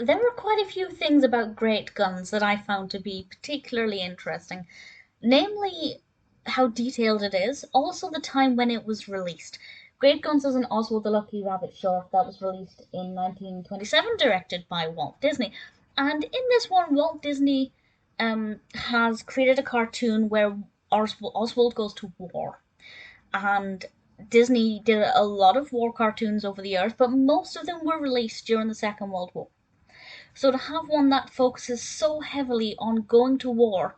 There were quite a few things about Great Guns that I found to be particularly interesting, namely how detailed it is, also the time when it was released. Great Guns is an Oswald the Lucky Rabbit short that was released in 1927, directed by Walt Disney. And in this one, Walt Disney has created a cartoon where Oswald goes to war. And Disney did a lot of war cartoons over the years, but most of them were released during the Second World War. So to have one that focuses so heavily on going to war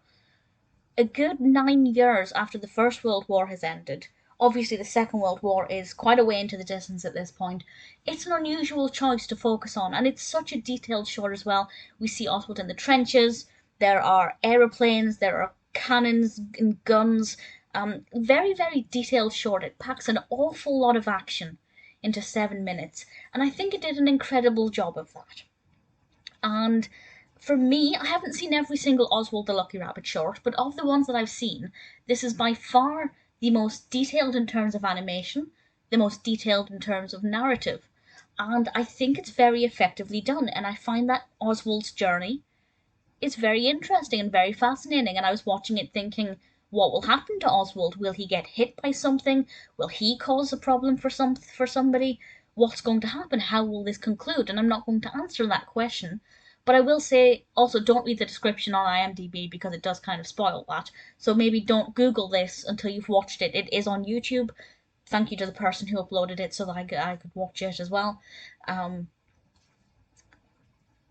a good 9 years after the First World War has ended, obviously the Second World War is quite a way into the distance at this point, it's an unusual choice to focus on, and it's such a detailed shot as well. We see Oswald in the trenches, there are aeroplanes, there are cannons and guns. Very, very detailed shot. It packs an awful lot of action into 7 minutes, and I think it did an incredible job of that. And for me, I haven't seen every single Oswald the Lucky Rabbit short, but of the ones that I've seen, this is by far the most detailed in terms of animation, the most detailed in terms of narrative. And I think it's very effectively done, and I find that Oswald's journey is very interesting and very fascinating. And I was watching it thinking, what will happen to Oswald? Will he get hit by something? Will he cause a problem for somebody? What's going to happen? How will this conclude? And I'm not going to answer that question. But I will say also don't read the description on IMDb because it does kind of spoil that. So maybe don't Google this until you've watched it. It is on YouTube. Thank you to the person who uploaded it so that I could watch it as well. Um,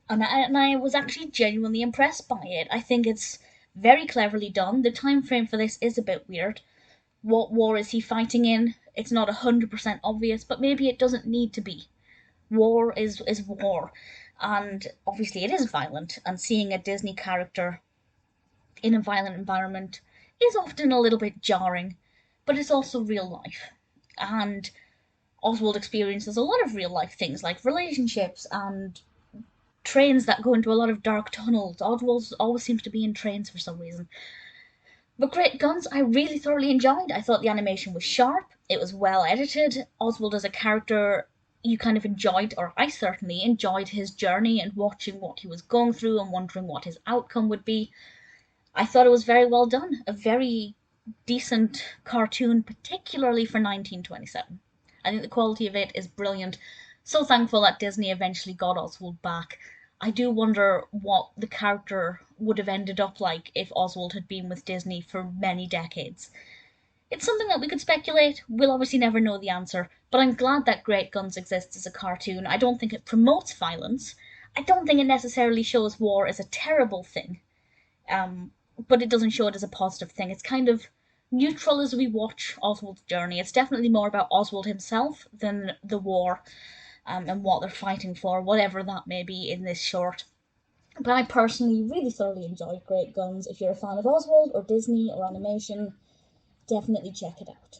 and I was actually genuinely impressed by it. I think it's very cleverly done. The time frame for this is a bit weird. What war is he fighting in? It's not 100% obvious, but maybe it doesn't need to be. War is war, and obviously it is violent, and seeing a Disney character in a violent environment is often a little bit jarring, but it's also real life. And Oswald experiences a lot of real life things like relationships and trains that go into a lot of dark tunnels. Oswald always seems to be in trains for some reason. But Great Guns, I really thoroughly enjoyed. I thought the animation was sharp, it was well edited. Oswald as a character, you kind of enjoyed, or I certainly enjoyed his journey and watching what he was going through and wondering what his outcome would be. I thought it was very well done, a very decent cartoon, particularly for 1927. I think the quality of it is brilliant. So thankful that Disney eventually got Oswald back. I do wonder what the character would have ended up like if Oswald had been with Disney for many decades. It's something that we could speculate. We'll obviously never know the answer, but I'm glad that Great Guns exists as a cartoon. I don't think it promotes violence. I don't think it necessarily shows war as a terrible thing. But it doesn't show it as a positive thing. It's kind of neutral as we watch Oswald's journey. It's definitely more about Oswald himself than the war, and what they're fighting for, whatever that may be in this short. But I personally really thoroughly enjoyed Great Guns. If you're a fan of Oswald or Disney or animation, definitely check it out.